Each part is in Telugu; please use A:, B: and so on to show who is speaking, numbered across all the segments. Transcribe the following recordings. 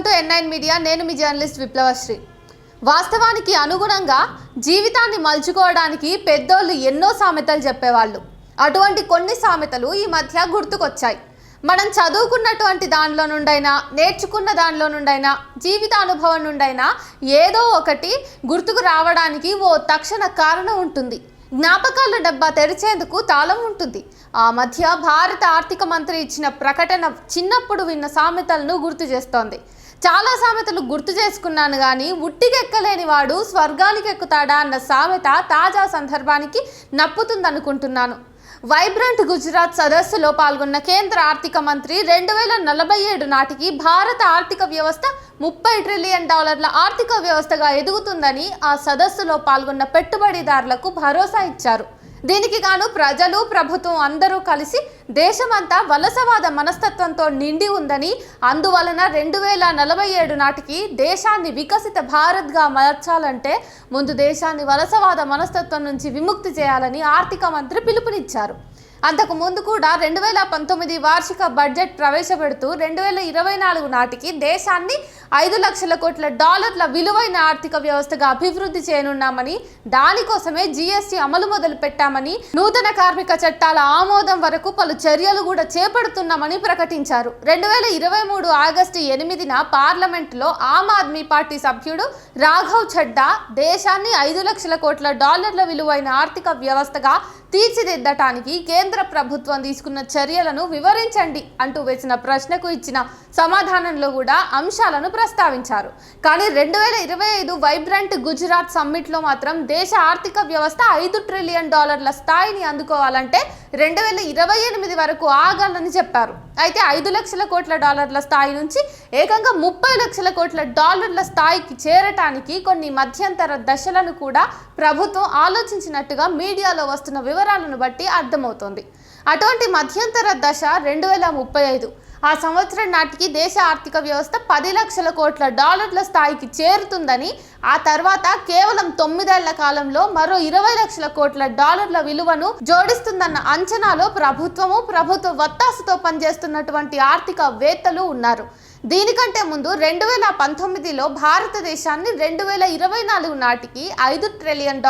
A: To N9 media. నేను మీ జర్నలిస్ట్ విప్లవశ్రీ. వాస్తవానికి అనుగుణంగా జీవితాన్ని మలుచుకోవడానికి పెద్దోళ్ళు ఎన్నో సామెతలు చెప్పేవాళ్ళు. అటువంటి కొన్ని సామెతలు ఈ మధ్య గుర్తుకొచ్చాయి. మనం చదువుకున్నటువంటి దానిలో నుండైనా, నేర్చుకున్న దానిలో నుండైనా, జీవిత అనుభవం నుండైనా ఏదో ఒకటి గుర్తుకు రావడానికి ఓ తక్షణ కారణం ఉంటుంది. జ్ఞాపకాల డబ్బా తెరిచేందుకు తాళం ఉంటుంది. ఆ మధ్య భారత ఆర్థిక మంత్రి ఇచ్చిన ప్రకటన చిన్నప్పుడు విన్న సామెతలను గుర్తు చేస్తోంది. చాలా సామెతలు గుర్తు చేసుకున్నాను కానీ ఉట్టికెక్కలేని వాడు స్వర్గానికి ఎక్కుతాడా అన్న సామెత తాజా సందర్భానికి నప్పుతుందనుకుంటున్నాను. వైబ్రెంట్ గుజరాత్ సదస్సులో పాల్గొన్న కేంద్ర ఆర్థిక మంత్రి 2047 నాటికి భారత ఆర్థిక వ్యవస్థ $30 ట్రిలియన్ ఆర్థిక వ్యవస్థగా ఎదుగుతుందని ఆ సదస్సులో పాల్గొన్న పెట్టుబడిదారులకు భరోసా ఇచ్చారు. దీనికి గాను ప్రజలు, ప్రభుత్వం అందరూ కలిసి దేశమంతా వలసవాద మనస్తత్వంతో నిండి ఉందని, అందువలన 2047 నాటికి దేశాన్ని వికసిత భారత్గా మార్చాలంటే ముందు దేశాన్ని వలసవాద మనస్తత్వం నుంచి విముక్తి చేయాలని ఆర్థిక మంత్రి పిలుపునిచ్చారు. అంతకు ముందు కూడా 2019 వార్షిక బడ్జెట్ ప్రవేశపెడుతూ 2024 నాటికి దేశాన్ని $5 లక్షల కోట్ల విలువైన ఆర్థిక వ్యవస్థగా అభివృద్ధి చేయనున్నామని, దానికోసమే GST అమలు మొదలు పెట్టామని, నూతన కార్మిక చట్టాల ఆమోదం వరకు పలు చర్యలు కూడా చేపడుతున్నామని ప్రకటించారు. 2023 ఆగస్టు 8న పార్లమెంటులో ఆమ్ ఆద్మీ పార్టీ సభ్యుడు రాఘవ్ చడ్డా దేశాన్ని $5 లక్షల కోట్ల విలువైన ఆర్థిక వ్యవస్థగా తీర్చిదిద్దటానికి కేంద్ర ప్రభుత్వం తీసుకున్న చర్యలను వివరించండి అంటూ వేసిన ప్రశ్నకు ఇచ్చిన సమాధానంలో కూడా అంశాలను ప్రస్తావించారు. కానీ 2025 వైబ్రెంట్ గుజరాత్ సమ్మిట్లో మాత్రం దేశ ఆర్థిక వ్యవస్థ $5 ట్రిలియన్ స్థాయిని అందుకోవాలంటే 2028 వరకు ఆగాలని చెప్పారు. అయితే $5 లక్షల కోట్ల స్థాయి నుంచి ఏకంగా $30 లక్షల కోట్ల స్థాయికి చేరటానికి కొన్ని మధ్యంతర దశలను కూడా ప్రభుత్వం ఆలోచించినట్టుగా మీడియాలో వస్తున్న వివరాలను బట్టి అర్థమవుతోంది. అటువంటి మధ్యంతర దశ 2035. ఆ సంవత్సరం నాటికి దేశ ఆర్థిక వ్యవస్థ $10 లక్షల కోట్ల స్థాయికి చేరుతుందని, ఆ తర్వాత కేవలం 9 ఏళ్ల కాలంలో మరో $20 లక్షల కోట్ల విలువను జోడిస్తుందన్న అంచనాలో ప్రభుత్వ వత్తాసుతో పనిచేస్తున్నటువంటి ఆర్థికవేత్తలు ఉన్నారు. దీనికంటే ముందు 2019లో భారతదేశాన్ని 2024 నాటికి $5 ట్రిలియన్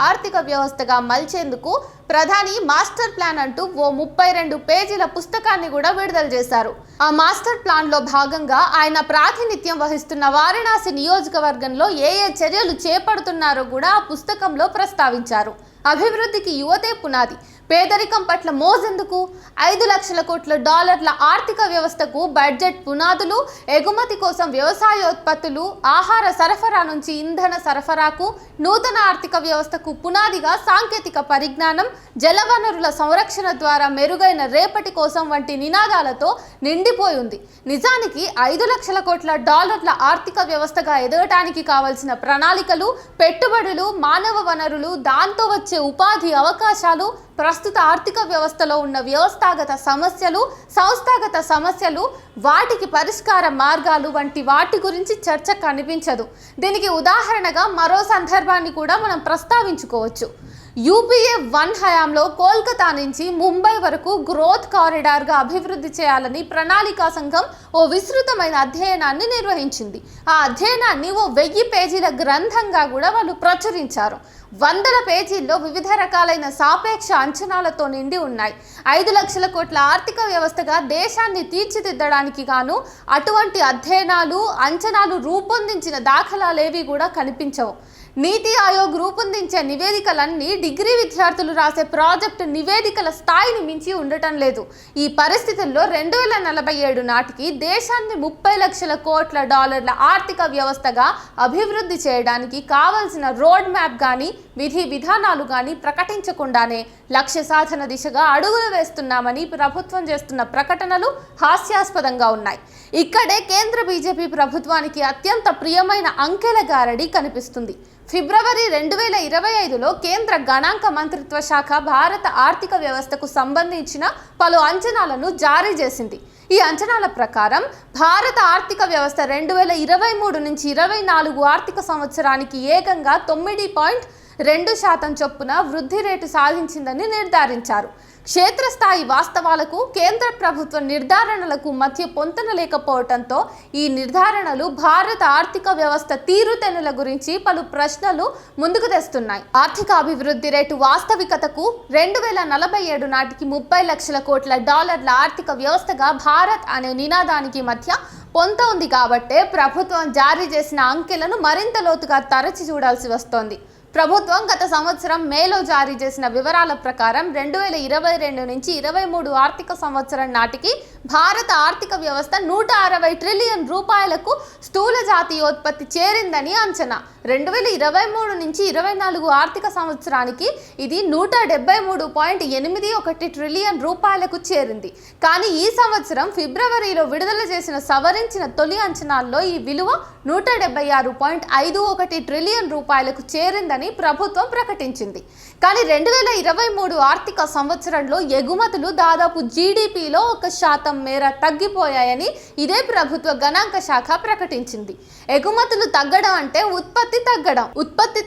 A: ఆర్థిక వ్యవస్థగా మలిచేందుకు ప్రధాని మాస్టర్ ప్లాన్ అంటూ ఓ 32 పేజీల పుస్తకాన్ని కూడా విడుదల చేశారు. ఆ మాస్టర్ ప్లాన్ లో భాగంగా ఆయన ప్రాతినిధ్యం వహిస్తున్న వారణాసి నియోజకవర్గంలో ఏ చర్యలు చేపడుతున్నారో కూడా ఆ పుస్తకంలో ప్రస్తావించారు. అభివృద్ధికి యువతే పునాది, పేదరికం పట్ల మోజెందుకు, $5 లక్షల కోట్ల ఆర్థిక వ్యవస్థకు బడ్జెట్ పునాదులు, ఎగుమతి కోసం వ్యవసాయోత్పత్తులు, ఆహార సరఫరా నుంచి ఇంధన సరఫరాకు, నూతన ఆర్థిక వ్యవస్థకు పునాదిగా సాంకేతిక పరిజ్ఞానం, జలవనరుల సంరక్షణ ద్వారా మెరుగైన రేపటి కోసం వంటి నినాదాలతో నిండిపోయి ఉంది. నిజానికి $5 లక్షల కోట్ల ఆర్థిక వ్యవస్థగా ఎదగటానికి కావలసిన ప్రణాళికలు, పెట్టుబడులు, మానవ వనరులు, దాంతో వచ్చే ఉపాధి అవకాశాలు, ప్రస్తుత ఆర్థిక వ్యవస్థలో ఉన్న వ్యవస్థాగత సమస్యలు, సంస్థాగత సమస్యలు, వాటికి పరిష్కార మార్గాలు వంటి వాటి గురించి చర్చ కనిపించదు. దీనికి ఉదాహరణగా మరో సందర్భాన్ని కూడా మనం ప్రస్తావించుకోవచ్చు. UPA 1 హయాంలో కోల్కతా నుంచి ముంబై వరకు గ్రోత్ కారిడార్గా అభివృద్ధి చేయాలని ప్రణాళికా సంఘం ఓ విస్తృతమైన అధ్యయనాన్ని నిర్వహించింది. ఆ అధ్యయనాన్ని ఓ 1000 పేజీల గ్రంథంగా కూడా వాళ్ళు ప్రచురించారు. 100 పేజీల్లో వివిధ రకాలైన సాపేక్ష అంచనాలతో నిండి ఉన్నాయి. $5 లక్షల కోట్ల ఆర్థిక వ్యవస్థగా దేశాన్ని తీర్చిదిద్దడానికి గాను అటువంటి అధ్యయనాలు, అంచనాలు రూపొందించిన దాఖలాలేవి కూడా కనిపించవు. నీతి ఆయోగ్ రూపొందించే నివేదికలన్నీ డిగ్రీ విద్యార్థులు రాసే ప్రాజెక్టు నివేదికల స్థాయిని మించి ఉండటం లేదు. ఈ పరిస్థితుల్లో 2047 నాటికి దేశాన్ని $30 లక్షల కోట్ల ఆర్థిక వ్యవస్థగా అభివృద్ధి చేయడానికి కావలసిన రోడ్ మ్యాప్ కానీ, విధి విధానాలు కానీ ప్రకటించకుండానే లక్ష్య సాధన దిశగా అడుగులు వేస్తున్నామని ప్రభుత్వం చేస్తున్న ప్రకటనలు హాస్యాస్పదంగా ఉన్నాయి. ఇక్కడే కేంద్ర బీజేపీ ప్రభుత్వానికి అత్యంత ప్రియమైన అంకెల గారడి కనిపిస్తుంది. ఫిబ్రవరి 2025లో కేంద్ర గణాంక మంత్రిత్వ శాఖ భారత ఆర్థిక వ్యవస్థకు సంబంధించిన పలు అంచనాలను జారీ చేసింది. ఈ అంచనాల ప్రకారం భారత ఆర్థిక వ్యవస్థ 2023 నుంచి 24 ఆర్థిక సంవత్సరానికి ఏకంగా 9 2% చొప్పున వృద్ధి రేటు సాధించిందని నిర్ధారించారు. క్షేత్రస్థాయి వాస్తవాలకు కేంద్ర ప్రభుత్వ నిర్ధారణలకు మధ్య పొంతన లేకపోవడంతో ఈ నిర్ధారణలు భారత ఆర్థిక వ్యవస్థ తీరుతెన్నుల గురించి పలు ప్రశ్నలు ముందుకు తెస్తున్నాయి. ఆర్థిక అభివృద్ధి రేటు వాస్తవికతకు 2047 నాటికి 30 లక్షల కోట్ల డాలర్ల ఆర్థిక వ్యవస్థగా భారత్ అనే నినాదానికి మధ్య పొంత ఉంది కాబట్టే ప్రభుత్వం జారీ చేసిన అంకెలను మరింత లోతుగా తరచి చూడాల్సి వస్తోంది. ప్రభుత్వం గత సంవత్సరం మేలో జారీ చేసిన వివరాల ప్రకారం 2022 నుంచి 23 ఆర్థిక సంవత్సరం నాటికి భారత ఆర్థిక వ్యవస్థ 160 ట్రిలియన్ రూపాయలకు స్థూల జాతీయోత్పత్తి చేరిందని అంచనా. 2023 నుంచి 24 ఆర్థిక సంవత్సరానికి ఇది 173.81 ట్రిలియన్ రూపాయలకు చేరింది. కానీ ఈ సంవత్సరం ఫిబ్రవరిలో విడుదల చేసిన సవరించిన తొలి అంచనాల్లో ఈ విలువ 176.51 ట్రిలియన్ రూపాయలకు చేరిందని ప్రభుత్వం ప్రకటించింది. కానీ 2023 ఆర్థిక సంవత్సరంలో ఎగుమతులు దాదాపు జీడిపిలో 1% మేర తగ్గిపోయాయని ఇదే ప్రభుత్వ గణాంక శాఖ ప్రకటించింది. ఎగుమతులు తగ్గడం అంటే ఉత్పత్తి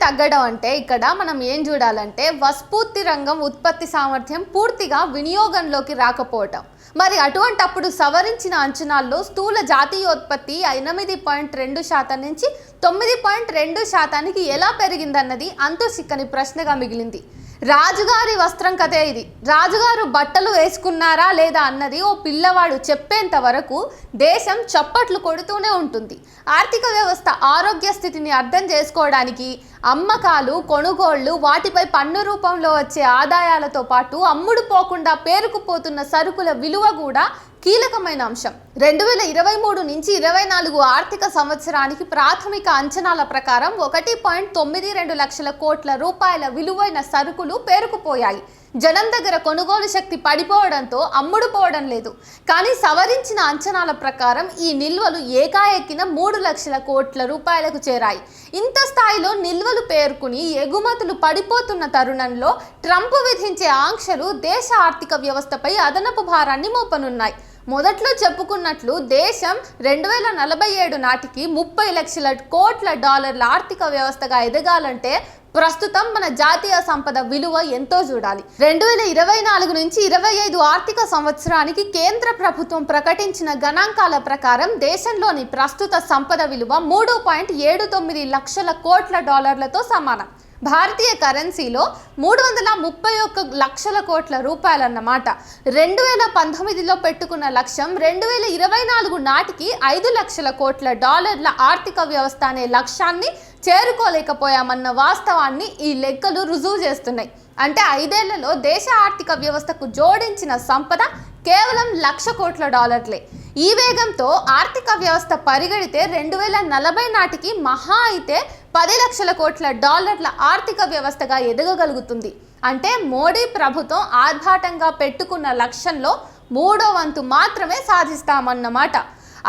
A: తగ్గడం అంటే ఇక్కడ మనం ఏం చూడాలంటే వస్ఫూర్తి రంగం ఉత్పత్తి సామర్థ్యం పూర్తిగా వినియోగంలోకి రాకపోవటం. మరి అటువంటప్పుడు సవరించిన అంచనాల్లో స్థూల జాతీయోత్పత్తి 8.2% నుంచి 9.2% ఎలా పెరిగిందన్నది అంతు చిక్కని ప్రశ్నగా మిగిలింది. రాజుగారి వస్త్రం కథే ఇది. రాజుగారు బట్టలు వేసుకున్నారా లేదా అన్నది ఓ పిల్లవాడు చెప్పేంత వరకు దేశం చప్పట్లు కొడుతూనే ఉంటుంది. ఆర్థిక వ్యవస్థ ఆరోగ్య స్థితిని అర్థం చేసుకోవడానికి అమ్మకాలు, కొనుగోళ్లు, వాటిపై పన్ను రూపంలో వచ్చే ఆదాయాలతో పాటు అమ్ముడు పోకుండా పేరుకుపోతున్న సరుకుల విలువ కూడా కీలకమైన అంశం. 2023 నుంచి 24 ఆర్థిక సంవత్సరానికి ప్రాథమిక అంచనాల ప్రకారం 1.92 లక్షల కోట్ల రూపాయల విలువైన సరుకులు పేరుకుపోయాయి. జనం దగ్గర కొనుగోలు శక్తి పడిపోవడంతో అమ్ముడు పోవడం లేదు. కానీ సవరించిన అంచనాల ప్రకారం ఈ నిల్వలు ఏకాఎక్కిన 3 లక్షల కోట్ల రూపాయలకు చేరాయి. ఇంత స్థాయిలో నిల్వలు పేర్కొని ఎగుమతులు పడిపోతున్న తరుణంలో ట్రంప్ విధించే ఆంక్షలు దేశ ఆర్థిక వ్యవస్థపై అదనపు భారాన్ని మోపనున్నాయి. మొదట్లో చెప్పుకున్నట్లు దేశం 2047 నాటికి 30 లక్షల కోట్ల డాలర్ల ఆర్థిక వ్యవస్థగా ఎదగాలంటే ప్రస్తుతం మన జాతీయ సంపద విలువ ఎంతో చూడాలి. 2024 నుంచి 25 ఆర్థిక సంవత్సరానికి కేంద్ర ప్రభుత్వం ప్రకటించిన గణాంకాల ప్రకారం దేశంలోని ప్రస్తుత సంపద విలువ 3.79 లక్షల కోట్ల డాలర్లతో సమానం. భారతీయ కరెన్సీలో 331 లక్షల కోట్ల రూపాయలన్నమాట. 2019లో పెట్టుకున్న లక్ష్యం 2024 నాటికి 5 లక్షల కోట్ల డాలర్ల ఆర్థిక వ్యవస్థ అనే లక్ష్యాన్ని చేరుకోలేకపోయామన్న వాస్తవాన్ని ఈ లెక్కలు రుజువు చేస్తున్నాయి. అంటే 5 ఏళ్లలో దేశ ఆర్థిక వ్యవస్థకు జోడించిన సంపద కేవలం 1,00,000 కోట్ల డాలర్లే. ఈ వేగంతో ఆర్థిక వ్యవస్థ పరిగెడితే 2040 నాటికి మహా అయితే 10 లక్షల కోట్ల డాలర్ల ఆర్థిక వ్యవస్థగా ఎదగగలుగుతుంది. అంటే మోడీ ప్రభుత్వం ఆర్భాటంగా పెట్టుకున్న లక్ష్యంలో 1/3 వంతు మాత్రమే సాధిస్తామన్నమాట.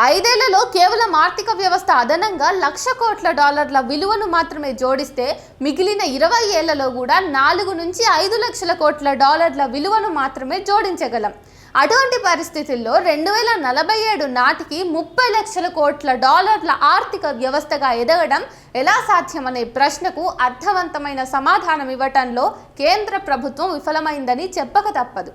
A: 5 ఏళ్లలో కేవలం ఆర్థిక వ్యవస్థ అదనంగా 1,00,000 కోట్ల డాలర్ల విలువను మాత్రమే జోడిస్తే మిగిలిన 20 ఏళ్లలో కూడా 4 నుంచి 5 లక్షల కోట్ల డాలర్ల విలువను మాత్రమే జోడించగలం. అటువంటి పరిస్థితుల్లో 2047 నాటికి 30 లక్షల కోట్ల డాలర్ల ఆర్థిక వ్యవస్థగా ఎదగడం ఎలా సాధ్యమనే ప్రశ్నకు అర్థవంతమైన సమాధానం ఇవ్వటంలో కేంద్ర ప్రభుత్వం విఫలమైందని చెప్పక తప్పదు.